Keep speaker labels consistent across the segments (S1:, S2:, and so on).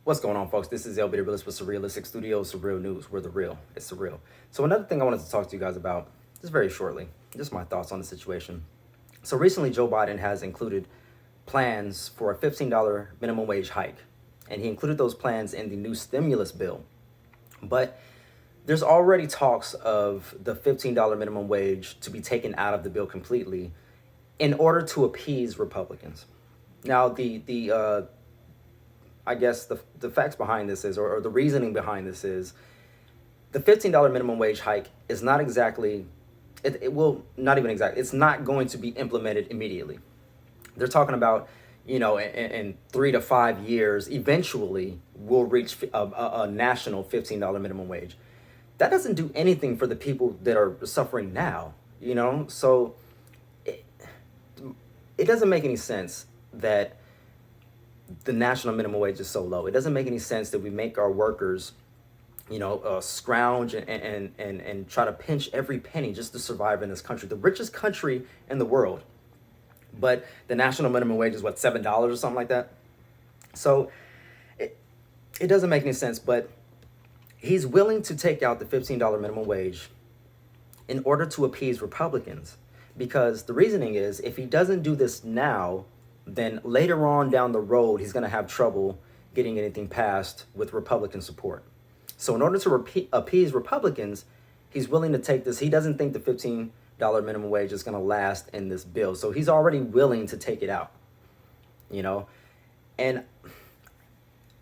S1: What's going on, folks? This is LB the Realist with Surrealistic Studios, Surreal News. We're the real. It's surreal. So another thing I wanted to talk to you guys about, just very shortly, just my thoughts on the situation. So recently, Joe Biden has included plans for a $15 minimum wage hike, and he included those plans in the new stimulus bill. But there's already talks of the $15 minimum wage to be taken out of the bill completely in order to appease Republicans. Now, I guess the facts behind this is, or the reasoning behind this is, the $15 minimum wage hike is not exactly, it will not even exactly, it's not going to be implemented immediately. They're talking about, in 3 to 5 years, eventually we'll reach a national $15 minimum wage. That doesn't do anything for the people that are suffering now, So it doesn't make any sense that the national minimum wage is so low. It doesn't make any sense that we make our workers, scrounge and try to pinch every penny just to survive in this country, the richest country in the world. But the national minimum wage is what, $7 or something like that. So it doesn't make any sense. But he's willing to take out the $15 minimum wage in order to appease Republicans, because the reasoning is, if he doesn't do this now, then later on down the road, he's going to have trouble getting anything passed with Republican support. So in order to appease Republicans, he's willing to take this. He doesn't think the $15 minimum wage is going to last in this bill. So he's already willing to take it out, And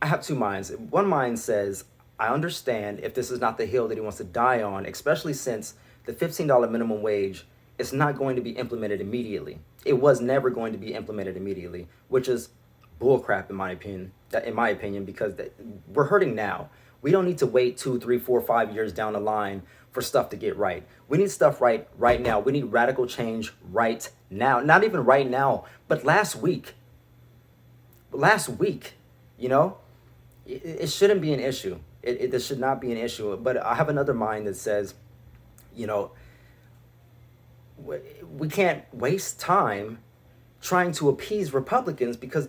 S1: I have two minds. One mind says, I understand if this is not the hill that he wants to die on, especially since the $15 minimum wage is not going to be implemented immediately. It was never going to be implemented immediately, which is bullcrap in my opinion, because we're hurting now. We don't need to wait 2, 3, 4, 5 years down the line for stuff to get right. We need stuff right now. We need radical change right now. Not even right now, but last week. It shouldn't be an issue. This should not be an issue. But I have another mind that says, we can't waste time trying to appease Republicans, because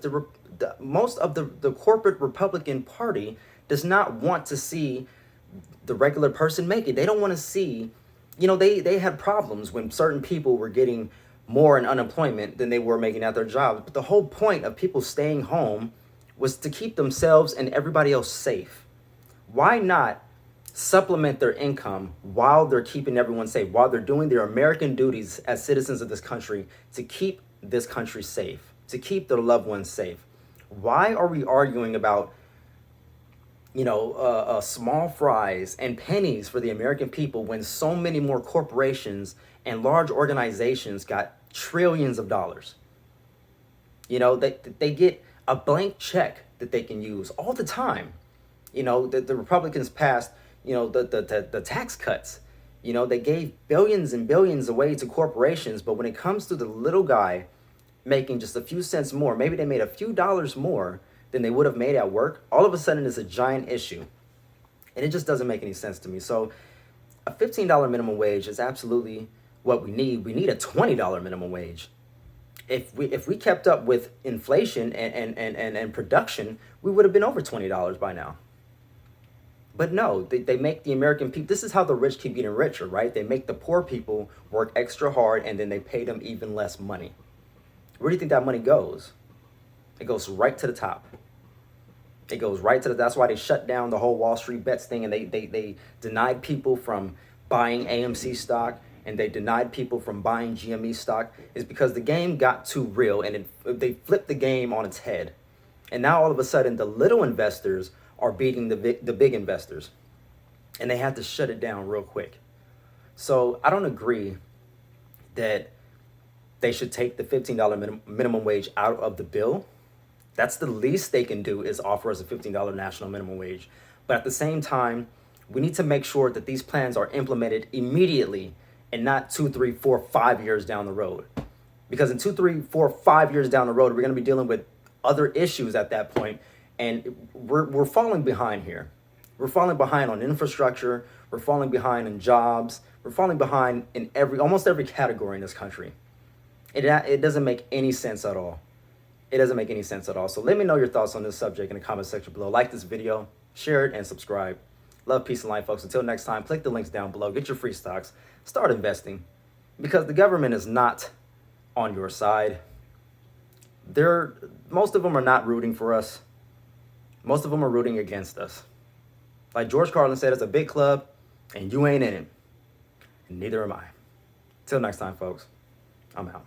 S1: most of the corporate Republican Party does not want to see the regular person make it. They don't want to see, they had problems when certain people were getting more in unemployment than they were making at their jobs. But the whole point of people staying home was to keep themselves and everybody else safe. Why not supplement their income while they're keeping everyone safe, while they're doing their American duties as citizens of this country to keep this country safe, to keep their loved ones safe? Why are we arguing about, small fries and pennies for the American people when so many more corporations and large organizations got trillions of dollars? They get a blank check that they can use all the time. The Republicans passed the tax cuts. They gave billions and billions away to corporations, but when it comes to the little guy making just a few cents more, maybe they made a few dollars more than they would have made at work, all of a sudden it's a giant issue. And it just doesn't make any sense to me. So a $15 minimum wage is absolutely what we need. We need a $20 minimum wage. If we kept up with inflation and production, we would have been over $20 by now. But no, they make the American people, this is how the rich keep getting richer, right? They make the poor people work extra hard, and then they pay them even less money. Where do you think that money goes? It goes right to the top. It goes right to that's why they shut down the whole Wall Street bets thing, and they denied people from buying AMC stock, and they denied people from buying GME stock, is because the game got too real, and they flipped the game on its head. And now all of a sudden, the little investors are beating the big investors, and they had to shut it down real quick. So I don't agree that they should take the $15 minimum wage out of the bill. That's the least they can do, is offer us a $15 national minimum wage. But at the same time, we need to make sure that these plans are implemented immediately and not 2, 3, 4, 5 years down the road. Because in 2, 3, 4, 5 years down the road, we're going to be dealing with other issues at that point. And we're falling behind here. We're falling behind on infrastructure. We're falling behind in jobs. We're falling behind in almost every category in this country. It doesn't make any sense at all. It doesn't make any sense at all. So let me know your thoughts on this subject in the comment section below. Like this video, share it, and subscribe. Love, peace, and light, folks. Until next time, click the links down below. Get your free stocks. Start investing. Because the government is not on your side. Most of them are not rooting for us. Most of them are rooting against us. Like George Carlin said, it's a big club, and you ain't in it. And neither am I. Till next time, folks. I'm out.